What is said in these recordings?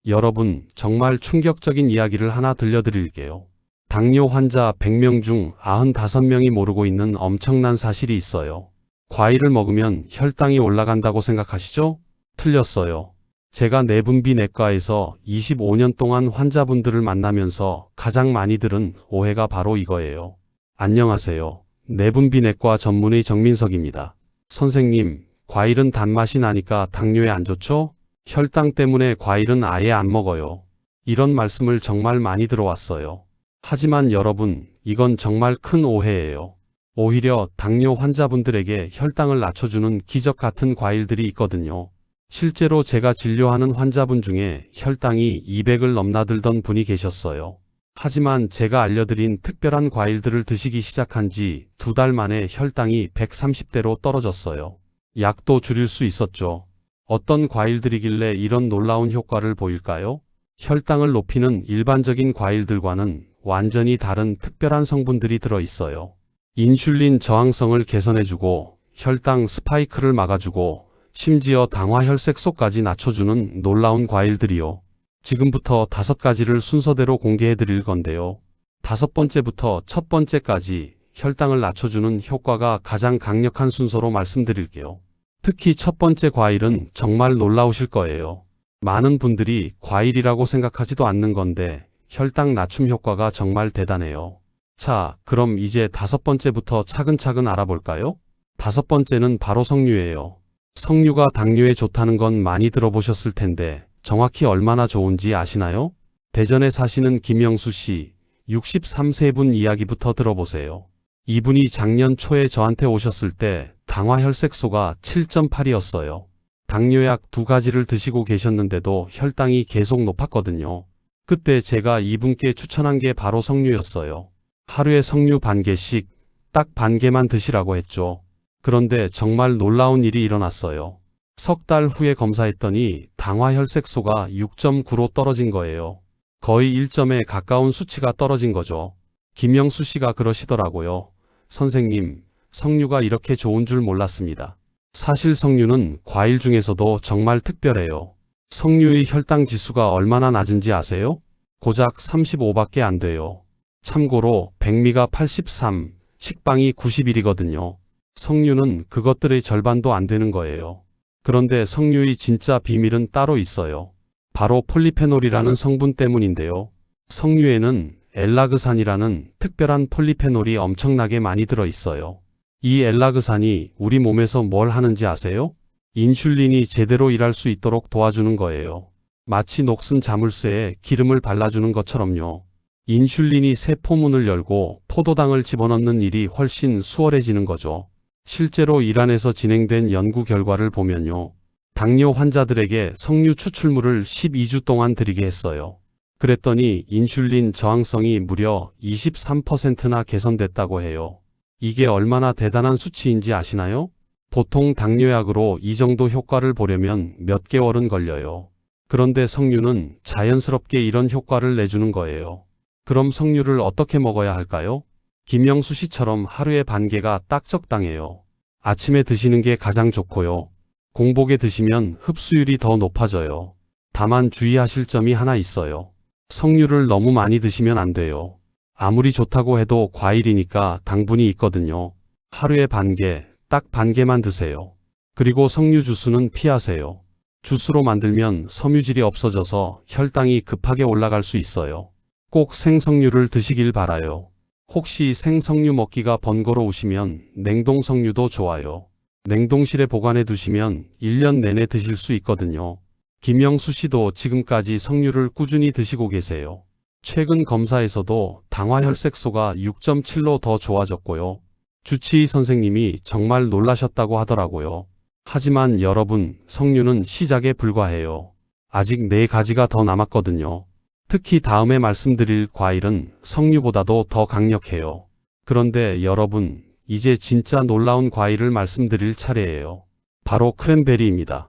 여러분, 정말 충격적인 이야기를 하나 들려드릴게요. 당뇨 환자 100명 중 95명이 모르고 있는 엄청난 사실이 있어요. 과일을 먹으면 혈당이 올라간다고 생각하시죠? 틀렸어요. 제가 내분비내과에서 25년 동안 환자분들을 만나면서 가장 많이 들은 오해가 바로 이거예요. 안녕하세요. 내분비내과 전문의 정민석입니다. 선생님, 과일은 단맛이 나니까 당뇨에 안 좋죠? 혈당 때문에 과일은 아예 안 먹어요. 이런 말씀을 정말 많이 들어왔어요. 하지만 여러분, 이건 정말 큰 오해예요. 오히려 당뇨 환자분들에게 혈당을 낮춰주는 기적 같은 과일들이 있거든요. 실제로 제가 진료하는 환자분 중에 혈당이 200을 넘나들던 분이 계셨어요. 하지만 제가 알려드린 특별한 과일들을 드시기 시작한 지 2달 만에 혈당이 130대로 떨어졌어요. 약도 줄일 수 있었죠. 어떤 과일들이길래 이런 놀라운 효과를 보일까요? 혈당을 높이는 일반적인 과일들과는 완전히 다른 특별한 성분들이 들어 있어요. 인슐린 저항성을 개선해주고 혈당 스파이크를 막아주고 심지어 당화혈색소까지 낮춰주는 놀라운 과일들이요. 지금부터 5가지를 순서대로 공개해 드릴 건데요. 5번째부터 첫 번째까지 혈당을 낮춰주는 효과가 가장 강력한 순서로 말씀드릴게요. 특히 첫 번째 과일은 정말 놀라우실 거예요. 많은 분들이 과일이라고 생각하지도 않는 건데 혈당 낮춤 효과가 정말 대단해요. 자, 그럼 이제 5번째부터 차근차근 알아볼까요? 5번째는 바로 석류예요. 석류가 당뇨에 좋다는 건 많이 들어보셨을 텐데 정확히 얼마나 좋은지 아시나요? 대전에 사시는 김영수 씨, 63세 분 이야기부터 들어보세요. 이분이 작년 초에 저한테 오셨을 때 당화혈색소가 7.8이었어요. 당뇨약 2가지를 드시고 계셨는데도 혈당이 계속 높았거든요. 그때 제가 이분께 추천한 게 바로 석류였어요. 하루에 석류 반 개씩, 딱 반 개만 드시라고 했죠. 그런데 정말 놀라운 일이 일어났어요. 석 달 후에 검사했더니 당화혈색소가 6.9로 떨어진 거예요. 거의 1점에 가까운 수치가 떨어진 거죠. 김영수 씨가 그러시더라고요. 선생님, 석류가 이렇게 좋은 줄 몰랐습니다. 사실 석류는 과일 중에서도 정말 특별해요. 석류의 혈당 지수가 얼마나 낮은지 아세요? 고작 35밖에 안 돼요. 참고로 백미가 83, 식빵이 91이거든요. 석류는 그것들의 절반도 안 되는 거예요. 그런데 석류의 진짜 비밀은 따로 있어요. 바로 폴리페놀이라는 성분 때문인데요. 석류에는 엘라그산이라는 특별한 폴리페놀이 엄청나게 많이 들어 있어요. 이 엘라그산이 우리 몸에서 뭘 하는지 아세요? 인슐린이 제대로 일할 수 있도록 도와주는 거예요. 마치 녹슨 자물쇠에 기름을 발라주는 것처럼요. 인슐린이 세포문을 열고 포도당을 집어넣는 일이 훨씬 수월해지는 거죠. 실제로 이란에서 진행된 연구 결과를 보면요. 당뇨 환자들에게 석류 추출물을 12주 동안 드리게 했어요. 그랬더니 인슐린 저항성이 무려 23%나 개선됐다고 해요. 이게 얼마나 대단한 수치인지 아시나요? 보통 당뇨약으로 이 정도 효과를 보려면 몇 개월은 걸려요. 그런데 석류는 자연스럽게 이런 효과를 내주는 거예요. 그럼 석류를 어떻게 먹어야 할까요? 김영수 씨처럼 하루에 반 개가 딱 적당해요. 아침에 드시는 게 가장 좋고요. 공복에 드시면 흡수율이 더 높아져요. 다만 주의하실 점이 하나 있어요. 석류를 너무 많이 드시면 안 돼요. 아무리 좋다고 해도 과일이니까 당분이 있거든요. 하루에 반 개, 딱 반 개만 드세요. 그리고 석류 주스는 피하세요. 주스로 만들면 섬유질이 없어져서 혈당이 급하게 올라갈 수 있어요. 꼭 생석류를 드시길 바라요. 혹시 생석류 먹기가 번거로우시면 냉동 석류도 좋아요. 냉동실에 보관해 두시면 1년 내내 드실 수 있거든요. 김영수 씨도 지금까지 석류를 꾸준히 드시고 계세요. 최근 검사에서도 당화혈색소가 6.7로 더 좋아졌고요. 주치의 선생님이 정말 놀라셨다고 하더라고요. 하지만 여러분, 석류는 시작에 불과해요. 아직 4가지가 더 남았거든요. 특히 다음에 말씀드릴 과일은 석류보다도 더 강력해요. 그런데 여러분, 이제 진짜 놀라운 과일을 말씀드릴 차례예요. 바로 크랜베리입니다.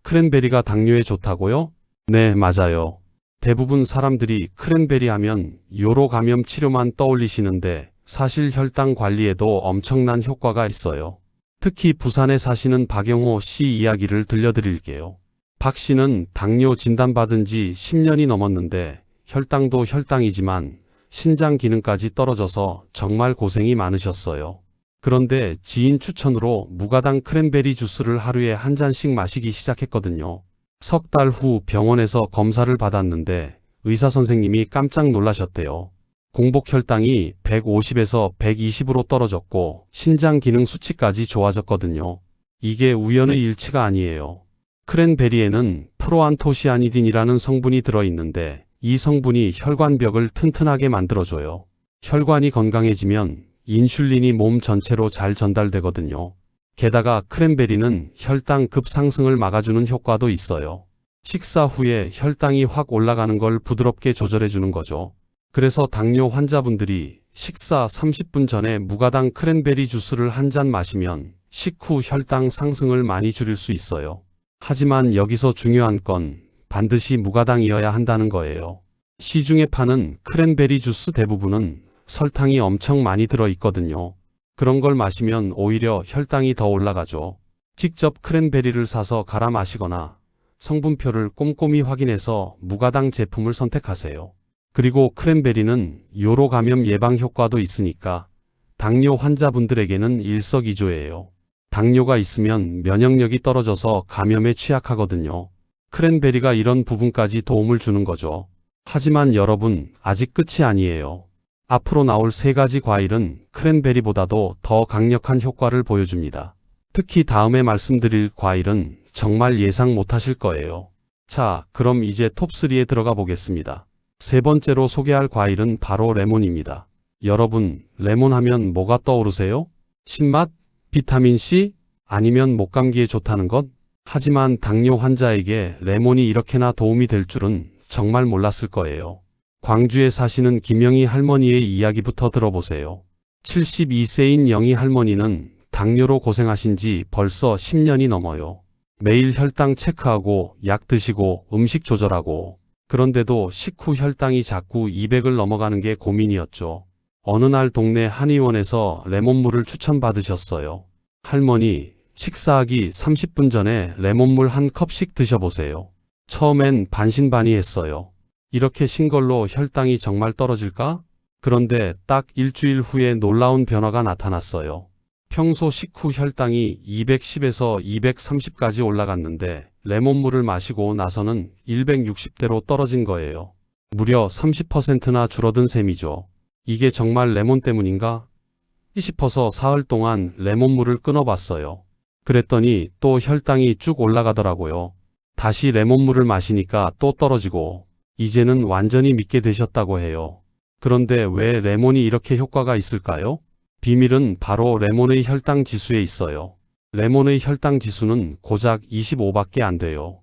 크랜베리가 당뇨에 좋다고요? 네, 맞아요. 대부분 사람들이 크랜베리 하면 요로 감염 치료만 떠올리시는데 사실 혈당 관리에도 엄청난 효과가 있어요. 특히 부산에 사시는 박영호 씨 이야기를 들려드릴게요. 박 씨는 당뇨 진단받은 지 10년이 넘었는데 혈당도 혈당이지만 신장 기능까지 떨어져서 정말 고생이 많으셨어요. 그런데 지인 추천으로 무가당 크랜베리 주스를 하루에 한 잔씩 마시기 시작했거든요. 석 달 후 병원에서 검사를 받았는데 의사 선생님이 깜짝 놀라셨대요. 공복 혈당이 150에서 120으로 떨어졌고 신장 기능 수치까지 좋아졌거든요. 이게 우연의 일치가 아니에요. 크랜베리에는 프로안토시아니딘이라는 성분이 들어있는데 이 성분이 혈관벽을 튼튼하게 만들어줘요. 혈관이 건강해지면 인슐린이 몸 전체로 잘 전달되거든요. 게다가 크랜베리는 혈당 급상승을 막아주는 효과도 있어요. 식사 후에 혈당이 확 올라가는 걸 부드럽게 조절해주는 거죠. 그래서 당뇨 환자분들이 식사 30분 전에 무가당 크랜베리 주스를 한 잔 마시면 식후 혈당 상승을 많이 줄일 수 있어요. 하지만 여기서 중요한 건 반드시 무가당이어야 한다는 거예요. 시중에 파는 크랜베리 주스 대부분은 설탕이 엄청 많이 들어있거든요. 그런 걸 마시면 오히려 혈당이 더 올라가죠. 직접 크랜베리를 사서 갈아 마시거나 성분표를 꼼꼼히 확인해서 무가당 제품을 선택하세요. 그리고 크랜베리는 요로 감염 예방 효과도 있으니까 당뇨 환자분들에게는 일석이조예요. 당뇨가 있으면 면역력이 떨어져서 감염에 취약하거든요. 크랜베리가 이런 부분까지 도움을 주는 거죠. 하지만 여러분, 아직 끝이 아니에요. 앞으로 나올 3가지 과일은 크랜베리보다도 더 강력한 효과를 보여줍니다. 특히 다음에 말씀드릴 과일은 정말 예상 못하실 거예요. 자, 그럼 이제 톱3에 들어가 보겠습니다. 세 번째로 소개할 과일은 바로 레몬입니다. 여러분, 레몬 하면 뭐가 떠오르세요? 신맛? 비타민C? 아니면 목감기에 좋다는 것? 하지만 당뇨 환자에게 레몬이 이렇게나 도움이 될 줄은 정말 몰랐을 거예요. 광주에 사시는 김영희 할머니의 이야기부터 들어보세요. 72세인 영희 할머니는 당뇨로 고생하신 지 벌써 10년이 넘어요. 매일 혈당 체크하고 약 드시고 음식 조절하고 그런데도 식후 혈당이 자꾸 200을 넘어가는 게 고민이었죠. 어느 날 동네 한의원에서 레몬물을 추천받으셨어요. 할머니, 식사하기 30분 전에 레몬물 한 컵씩 드셔보세요. 처음엔 반신반의했어요. 이렇게 신 걸로 혈당이 정말 떨어질까? 그런데 딱 일주일 후에 놀라운 변화가 나타났어요. 평소 식후 혈당이 210에서 230까지 올라갔는데 레몬물을 마시고 나서는 160대로 떨어진 거예요. 무려 30%나 줄어든 셈이죠. 이게 정말 레몬 때문인가? 싶어서 사흘 동안 레몬물을 끊어봤어요. 그랬더니 또 혈당이 쭉 올라가더라고요. 다시 레몬물을 마시니까 또 떨어지고 이제는 완전히 믿게 되셨다고 해요. 그런데 왜 레몬이 이렇게 효과가 있을까요? 비밀은 바로 레몬의 혈당 지수에 있어요. 레몬의 혈당 지수는 고작 25밖에 안 돼요.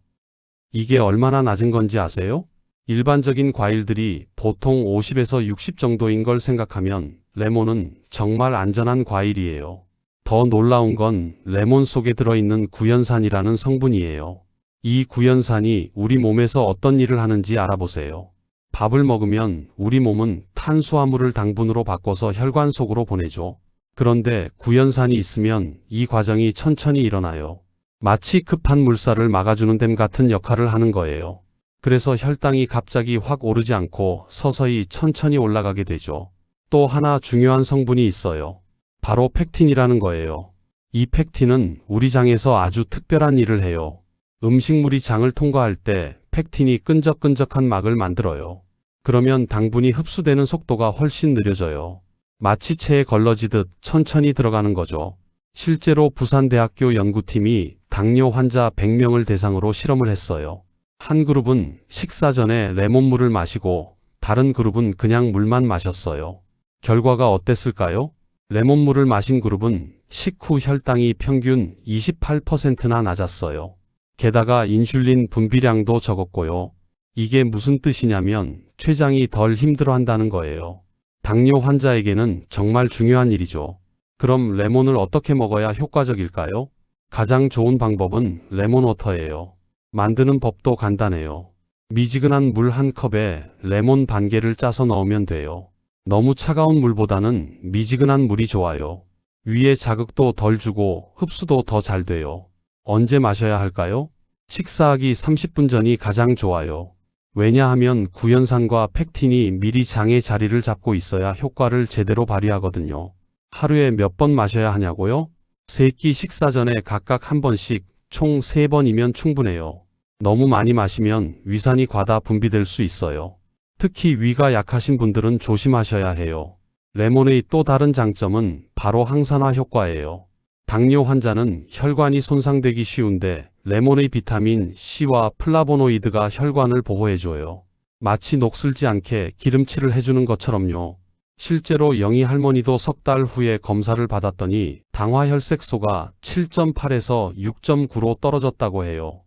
이게 얼마나 낮은 건지 아세요? 일반적인 과일들이 보통 50에서 60 정도인 걸 생각하면 레몬은 정말 안전한 과일이에요. 더 놀라운 건 레몬 속에 들어있는 구연산이라는 성분이에요. 이 구연산이 우리 몸에서 어떤 일을 하는지 알아보세요. 밥을 먹으면 우리 몸은 탄수화물을 당분으로 바꿔서 혈관 속으로 보내죠. 그런데 구연산이 있으면 이 과정이 천천히 일어나요. 마치 급한 물살을 막아주는 댐 같은 역할을 하는 거예요. 그래서 혈당이 갑자기 확 오르지 않고 서서히 천천히 올라가게 되죠. 또 하나 중요한 성분이 있어요. 바로 펙틴이라는 거예요. 이 펙틴은 우리 장에서 아주 특별한 일을 해요. 음식물이 장을 통과할 때 펙틴이 끈적끈적한 막을 만들어요. 그러면 당분이 흡수되는 속도가 훨씬 느려져요. 마치 체에 걸러지듯 천천히 들어가는 거죠. 실제로 부산대학교 연구팀이 당뇨 환자 100명을 대상으로 실험을 했어요. 한 그룹은 식사 전에 레몬물을 마시고 다른 그룹은 그냥 물만 마셨어요. 결과가 어땠을까요? 레몬물을 마신 그룹은 식후 혈당이 평균 28%나 낮았어요. 게다가 인슐린 분비량도 적었고요. 이게 무슨 뜻이냐면 췌장이 덜 힘들어한다는 거예요. 당뇨 환자에게는 정말 중요한 일이죠. 그럼 레몬을 어떻게 먹어야 효과적일까요? 가장 좋은 방법은 레몬워터예요. 만드는 법도 간단해요. 미지근한 물 한 컵에 레몬 반 개를 짜서 넣으면 돼요. 너무 차가운 물보다는 미지근한 물이 좋아요. 위에 자극도 덜 주고 흡수도 더 잘 돼요. 언제 마셔야 할까요? 식사하기 30분 전이 가장 좋아요. 왜냐하면 구연산과 펙틴이 미리 장의 자리를 잡고 있어야 효과를 제대로 발휘하거든요. 하루에 몇 번 마셔야 하냐고요? 3끼 식사 전에 각각 한 번씩 총 3번이면 충분해요. 너무 많이 마시면 위산이 과다 분비될 수 있어요. 특히 위가 약하신 분들은 조심하셔야 해요. 레몬의 또 다른 장점은 바로 항산화 효과예요. 당뇨 환자는 혈관이 손상되기 쉬운데 레몬의 비타민 C와 플라보노이드가 혈관을 보호해줘요. 마치 녹슬지 않게 기름칠을 해주는 것처럼요. 실제로 영희 할머니도 석 달 후에 검사를 받았더니 당화혈색소가 7.8에서 6.9로 떨어졌다고 해요.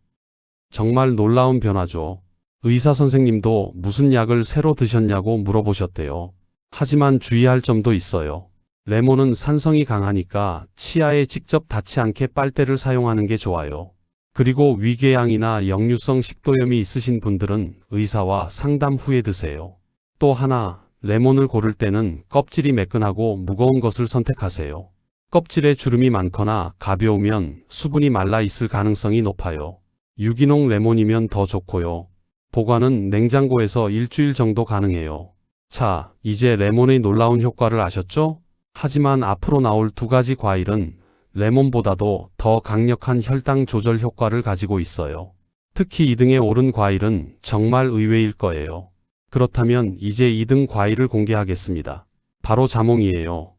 정말 놀라운 변화죠. 의사 선생님도 무슨 약을 새로 드셨냐고 물어보셨대요. 하지만 주의할 점도 있어요. 레몬은 산성이 강하니까 치아에 직접 닿지 않게 빨대를 사용하는 게 좋아요. 그리고 위궤양이나 역류성 식도염이 있으신 분들은 의사와 상담 후에 드세요. 또 하나, 레몬을 고를 때는 껍질이 매끈하고 무거운 것을 선택하세요. 껍질에 주름이 많거나 가벼우면 수분이 말라 있을 가능성이 높아요. 유기농 레몬이면 더 좋고요. 보관은 냉장고에서 일주일 정도 가능해요. 자, 이제 레몬의 놀라운 효과를 아셨죠? 하지만 앞으로 나올 2가지 과일은 레몬보다도 더 강력한 혈당 조절 효과를 가지고 있어요. 특히 2등에 오른 과일은 정말 의외일 거예요. 그렇다면 이제 2등 과일을 공개하겠습니다. 바로 자몽이에요.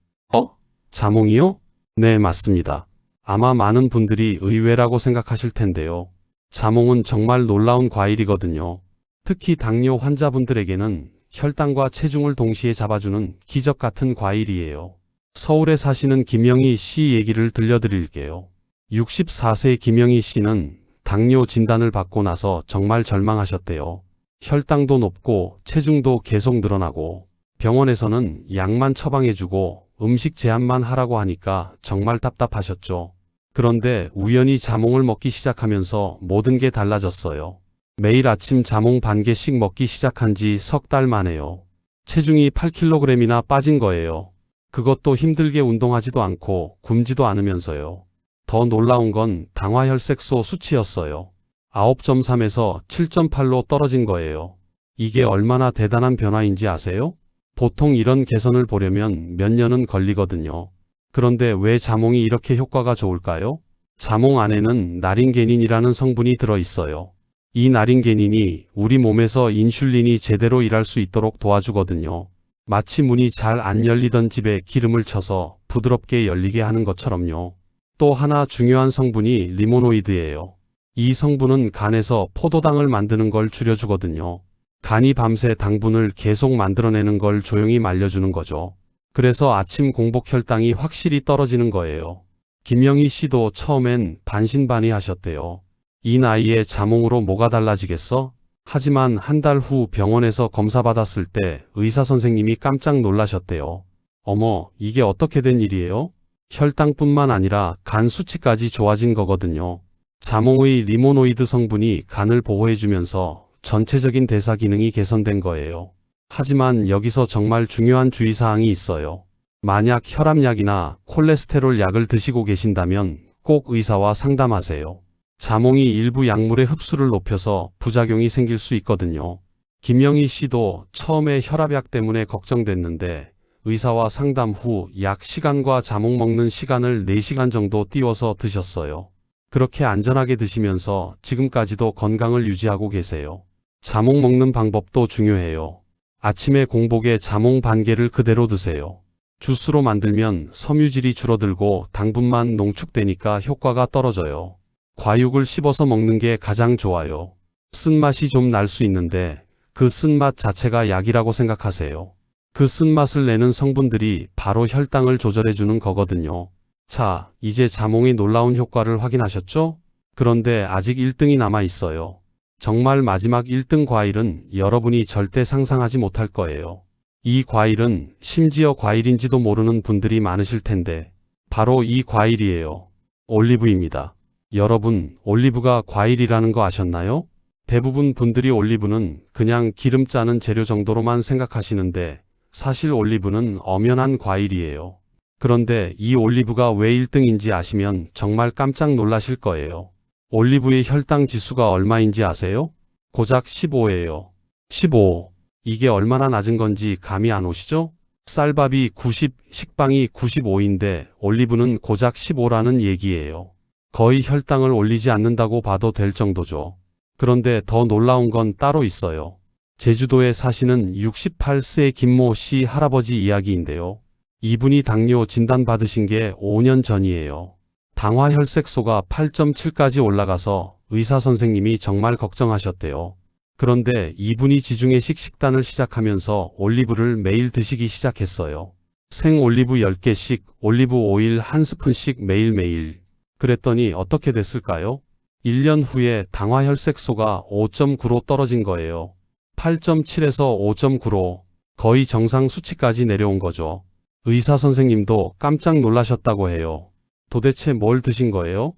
자몽이요? 네, 맞습니다. 아마 많은 분들이 의외라고 생각하실 텐데요. 자몽은 정말 놀라운 과일이거든요. 특히 당뇨 환자분들에게는 혈당과 체중을 동시에 잡아주는 기적 같은 과일이에요. 서울에 사시는 김영희 씨 얘기를 들려드릴게요. 64세 김영희 씨는 당뇨 진단을 받고 나서 정말 절망하셨대요. 혈당도 높고 체중도 계속 늘어나고 병원에서는 약만 처방해주고 음식 제한만 하라고 하니까 정말 답답하셨죠. 그런데 우연히 자몽을 먹기 시작하면서 모든 게 달라졌어요. 매일 아침 자몽 반 개씩 먹기 시작한 지 석 달 만에요. 체중이 8kg이나 빠진 거예요. 그것도 힘들게 운동하지도 않고 굶지도 않으면서요. 더 놀라운 건 당화혈색소 수치였어요. 9.3에서 7.8로 떨어진 거예요. 이게 얼마나 대단한 변화인지 아세요? 보통 이런 개선을 보려면 몇 년은 걸리거든요. 그런데 왜 자몽이 이렇게 효과가 좋을까요? 자몽 안에는 나린게닌이라는 성분이 들어있어요. 이 나린게닌이 우리 몸에서 인슐린이 제대로 일할 수 있도록 도와주거든요. 마치 문이 잘 안 열리던 집에 기름을 쳐서 부드럽게 열리게 하는 것처럼요. 또 하나 중요한 성분이 리모노이드예요. 이 성분은 간에서 포도당을 만드는 걸 줄여주거든요. 간이 밤새 당분을 계속 만들어내는 걸 조용히 말려주는 거죠. 그래서 아침 공복 혈당이 확실히 떨어지는 거예요. 김영희 씨도 처음엔 반신반의하셨대요. 이 나이에 자몽으로 뭐가 달라지겠어? 하지만 한 달 후 병원에서 검사받았을 때 의사 선생님이 깜짝 놀라셨대요. 어머, 이게 어떻게 된 일이에요? 혈당뿐만 아니라 간 수치까지 좋아진 거거든요. 자몽의 리모노이드 성분이 간을 보호해주면서 전체적인 대사 기능이 개선된 거예요. 하지만 여기서 정말 중요한 주의사항이 있어요. 만약 혈압약이나 콜레스테롤 약을 드시고 계신다면 꼭 의사와 상담하세요. 자몽이 일부 약물의 흡수를 높여서 부작용이 생길 수 있거든요. 김영희 씨도 처음에 혈압약 때문에 걱정됐는데 의사와 상담 후 약 시간과 자몽 먹는 시간을 4시간 정도 띄워서 드셨어요. 그렇게 안전하게 드시면서 지금까지도 건강을 유지하고 계세요. 자몽 먹는 방법도 중요해요. 아침에 공복에 자몽 반 개를 그대로 드세요. 주스로 만들면 섬유질이 줄어들고 당분만 농축되니까 효과가 떨어져요. 과육을 씹어서 먹는 게 가장 좋아요. 쓴맛이 좀 날 수 있는데 그 쓴맛 자체가 약이라고 생각하세요. 그 쓴맛을 내는 성분들이 바로 혈당을 조절해주는 거거든요. 자, 이제 자몽의 놀라운 효과를 확인하셨죠? 그런데 아직 1등이 남아 있어요. 정말 마지막 1등 과일은 여러분이 절대 상상하지 못할 거예요. 이 과일은 심지어 과일인지도 모르는 분들이 많으실 텐데 바로 이 과일이에요. 올리브입니다. 여러분, 올리브가 과일이라는 거 아셨나요? 대부분 분들이 올리브는 그냥 기름 짜는 재료 정도로만 생각하시는데 사실 올리브는 엄연한 과일이에요. 그런데 이 올리브가 왜 1등인지 아시면 정말 깜짝 놀라실 거예요. 올리브의 혈당 지수가 얼마인지 아세요? 고작 15예요. 15. 이게 얼마나 낮은 건지 감이 안 오시죠? 쌀밥이 90, 식빵이 95인데 올리브는 고작 15라는 얘기예요. 거의 혈당을 올리지 않는다고 봐도 될 정도죠. 그런데 더 놀라운 건 따로 있어요. 제주도에 사시는 68세 김모 씨 할아버지 이야기인데요. 이분이 당뇨 진단받으신 게 5년 전이에요. 당화혈색소가 8.7까지 올라가서 의사 선생님이 정말 걱정하셨대요. 그런데 이분이 지중해식 식단을 시작하면서 올리브를 매일 드시기 시작했어요. 생 올리브 10개씩, 올리브 오일 1스푼씩 매일매일. 그랬더니 어떻게 됐을까요? 1년 후에 당화혈색소가 5.9로 떨어진 거예요. 8.7에서 5.9로 거의 정상 수치까지 내려온 거죠. 의사 선생님도 깜짝 놀라셨다고 해요. 도대체 뭘 드신 거예요?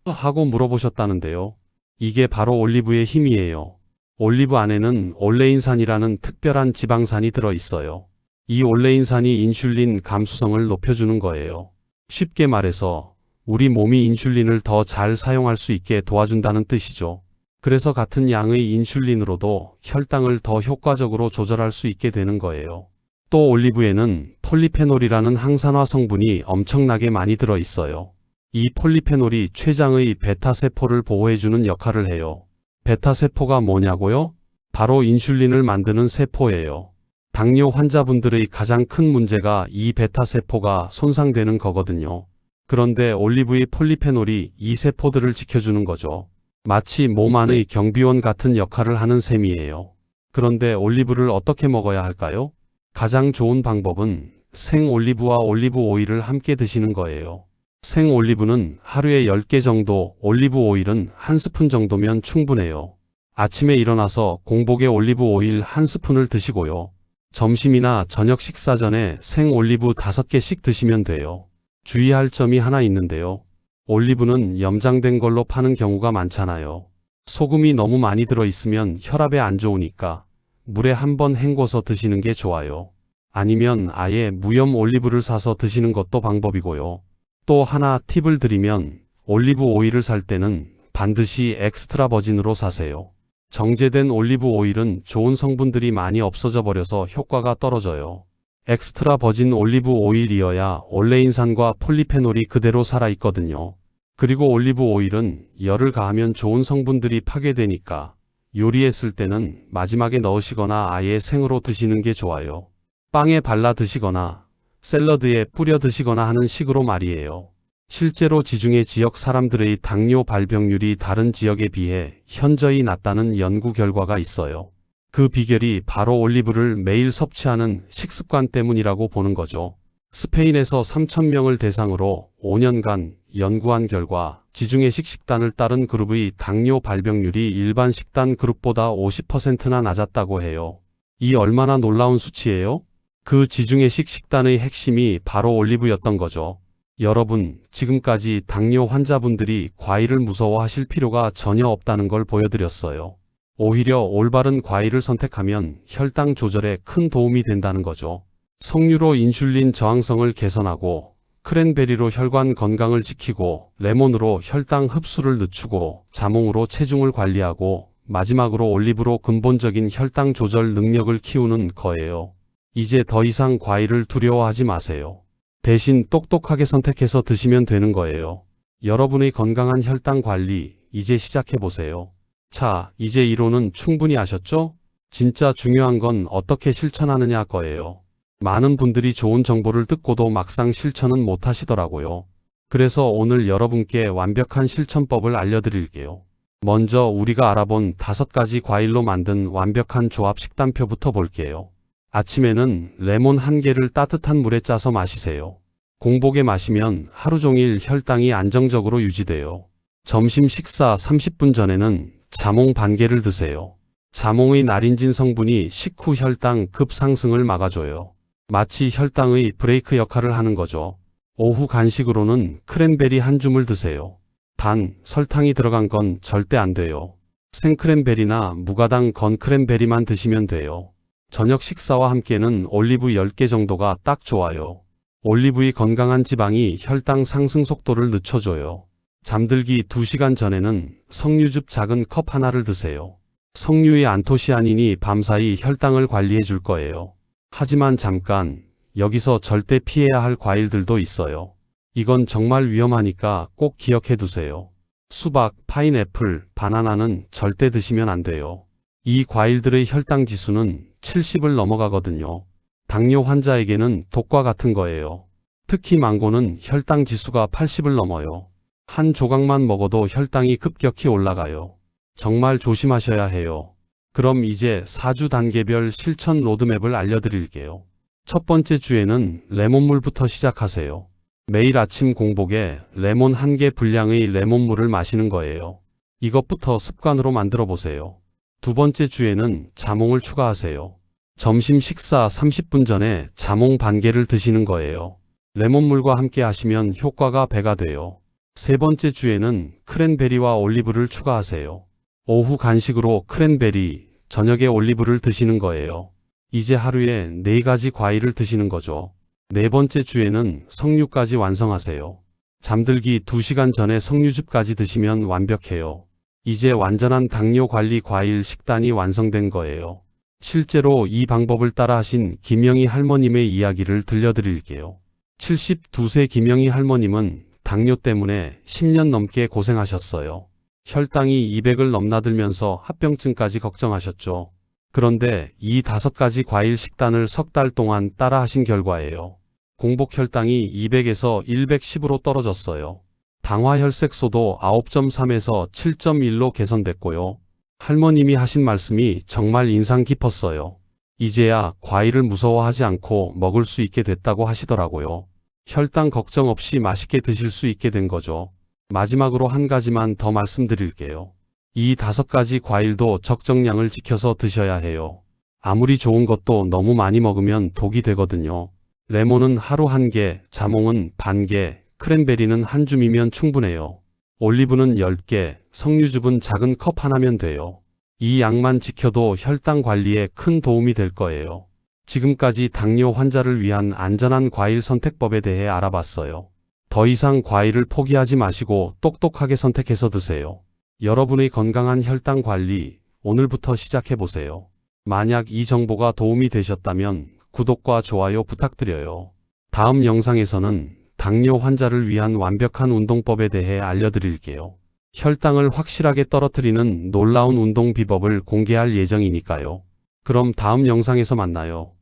하고 물어보셨다는데요. 이게 바로 올리브의 힘이에요. 올리브 안에는 올레인산이라는 특별한 지방산이 들어있어요. 이 올레인산이 인슐린 감수성을 높여주는 거예요. 쉽게 말해서 우리 몸이 인슐린을 더 잘 사용할 수 있게 도와준다는 뜻이죠. 그래서 같은 양의 인슐린으로도 혈당을 더 효과적으로 조절할 수 있게 되는 거예요. 또 올리브에는 폴리페놀이라는 항산화 성분이 엄청나게 많이 들어있어요. 이 폴리페놀이 췌장의 베타세포를 보호해주는 역할을 해요. 베타세포가 뭐냐고요? 바로 인슐린을 만드는 세포예요. 당뇨 환자분들의 가장 큰 문제가 이 베타세포가 손상되는 거거든요. 그런데 올리브의 폴리페놀이 이 세포들을 지켜주는 거죠. 마치 몸 안의 경비원 같은 역할을 하는 셈이에요. 그런데 올리브를 어떻게 먹어야 할까요? 가장 좋은 방법은 생 올리브와 올리브 오일을 함께 드시는 거예요. 생 올리브는 하루에 10개 정도, 올리브 오일은 1스푼 정도면 충분해요. 아침에 일어나서 공복에 올리브 오일 1스푼을 드시고요. 점심이나 저녁 식사 전에 생 올리브 5개씩 드시면 돼요. 주의할 점이 하나 있는데요. 올리브는 염장된 걸로 파는 경우가 많잖아요. 소금이 너무 많이 들어있으면 혈압에 안 좋으니까 물에 한번 헹궈서 드시는 게 좋아요. 아니면 아예 무염 올리브를 사서 드시는 것도 방법이고요. 또 하나 팁을 드리면 올리브 오일을 살 때는 반드시 엑스트라 버진으로 사세요. 정제된 올리브 오일은 좋은 성분들이 많이 없어져 버려서 효과가 떨어져요. 엑스트라 버진 올리브 오일이어야 올레인산과 폴리페놀이 그대로 살아있거든요. 그리고 올리브 오일은 열을 가하면 좋은 성분들이 파괴되니까 요리했을 때는 마지막에 넣으시거나 아예 생으로 드시는 게 좋아요. 빵에 발라 드시거나 샐러드에 뿌려 드시거나 하는 식으로 말이에요. 실제로 지중해 지역 사람들의 당뇨 발병률이 다른 지역에 비해 현저히 낮다는 연구 결과가 있어요. 그 비결이 바로 올리브를 매일 섭취하는 식습관 때문이라고 보는 거죠. 스페인에서 3,000명을 대상으로 5년간 연구한 결과 지중해식 식단을 따른 그룹의 당뇨 발병률이 일반 식단 그룹보다 50%나 낮았다고 해요. 이 얼마나 놀라운 수치예요? 그 지중해식 식단의 핵심이 바로 올리브였던 거죠. 여러분, 지금까지 당뇨 환자분들이 과일을 무서워하실 필요가 전혀 없다는 걸 보여드렸어요. 오히려 올바른 과일을 선택하면 혈당 조절에 큰 도움이 된다는 거죠. 석류로 인슐린 저항성을 개선하고, 크랜베리로 혈관 건강을 지키고, 레몬으로 혈당 흡수를 늦추고, 자몽으로 체중을 관리하고, 마지막으로 올리브로 근본적인 혈당 조절 능력을 키우는 거예요. 이제 더 이상 과일을 두려워하지 마세요. 대신 똑똑하게 선택해서 드시면 되는 거예요. 여러분의 건강한 혈당 관리, 이제 시작해보세요. 자, 이제 이론은 충분히 아셨죠? 진짜 중요한 건 어떻게 실천하느냐 거예요. 많은 분들이 좋은 정보를 듣고도 막상 실천은 못 하시더라고요. 그래서 오늘 여러분께 완벽한 실천법을 알려드릴게요. 먼저 우리가 알아본 5가지 과일로 만든 완벽한 조합 식단표부터 볼게요. 아침에는 레몬 1개를 따뜻한 물에 짜서 마시세요. 공복에 마시면 하루 종일 혈당이 안정적으로 유지돼요. 점심 식사 30분 전에는 자몽 반개를 드세요. 자몽의 나린진 성분이 식후 혈당 급상승을 막아줘요. 마치 혈당의 브레이크 역할을 하는 거죠. 오후 간식으로는 크랜베리 한 줌을 드세요. 단, 설탕이 들어간 건 절대 안 돼요. 생크랜베리나 무가당 건 크랜베리만 드시면 돼요. 저녁 식사와 함께는 올리브 10개 정도가 딱 좋아요. 올리브의 건강한 지방이 혈당 상승 속도를 늦춰줘요. 잠들기 2시간 전에는 석류즙 작은 컵 하나를 드세요. 석류의 안토시아닌이 밤사이 혈당을 관리해 줄 거예요. 하지만 잠깐, 여기서 절대 피해야 할 과일들도 있어요. 이건 정말 위험하니까 꼭 기억해 두세요. 수박, 파인애플, 바나나는 절대 드시면 안 돼요. 이 과일들의 혈당 지수는 70을 넘어가거든요. 당뇨 환자에게는 독과 같은 거예요. 특히 망고는 혈당 지수가 80을 넘어요. 한 조각만 먹어도 혈당이 급격히 올라가요. 정말 조심하셔야 해요. 그럼 이제 4주 단계별 실천 로드맵을 알려드릴게요. 첫 번째 주에는 레몬물부터 시작하세요. 매일 아침 공복에 레몬 1개 분량의 레몬물을 마시는 거예요. 이것부터 습관으로 만들어 보세요. 두 번째 주에는 자몽을 추가하세요. 점심 식사 30분 전에 자몽 반 개를 드시는 거예요. 레몬물과 함께 하시면 효과가 배가 돼요. 세 번째 주에는 크랜베리와 올리브를 추가하세요. 오후 간식으로 크랜베리, 저녁에 올리브를 드시는 거예요. 이제 하루에 4가지 과일을 드시는 거죠. 네 번째 주에는 석류까지 완성하세요. 잠들기 2시간 전에 석류즙까지 드시면 완벽해요. 이제 완전한 당뇨 관리 과일 식단이 완성된 거예요. 실제로 이 방법을 따라 하신 김영희 할머님의 이야기를 들려드릴게요. 72세 김영희 할머님은 당뇨 때문에 10년 넘게 고생하셨어요. 혈당이 200을 넘나들면서 합병증까지 걱정하셨죠. 그런데 이 5가지 과일 식단을 석 달 동안 따라 하신 결과예요. 공복 혈당이 200에서 110으로 떨어졌어요. 당화 혈색소도 9.3에서 7.1로 개선됐고요. 할머님이 하신 말씀이 정말 인상 깊었어요. 이제야 과일을 무서워하지 않고 먹을 수 있게 됐다고 하시더라고요. 혈당 걱정 없이 맛있게 드실 수 있게 된 거죠. 마지막으로 한 가지만 더 말씀드릴게요. 이 5가지 과일도 적정량을 지켜서 드셔야 해요. 아무리 좋은 것도 너무 많이 먹으면 독이 되거든요. 레몬은 하루 1개, 자몽은 반 개, 크랜베리는 한 줌이면 충분해요. 올리브는 10개, 석류즙은 작은 컵 하나면 돼요. 이 양만 지켜도 혈당 관리에 큰 도움이 될 거예요. 지금까지 당뇨 환자를 위한 안전한 과일 선택법에 대해 알아봤어요. 더 이상 과일을 포기하지 마시고 똑똑하게 선택해서 드세요. 여러분의 건강한 혈당 관리, 오늘부터 시작해보세요. 만약 이 정보가 도움이 되셨다면 구독과 좋아요 부탁드려요. 다음 영상에서는 당뇨 환자를 위한 완벽한 운동법에 대해 알려드릴게요. 혈당을 확실하게 떨어뜨리는 놀라운 운동 비법을 공개할 예정이니까요. 그럼 다음 영상에서 만나요.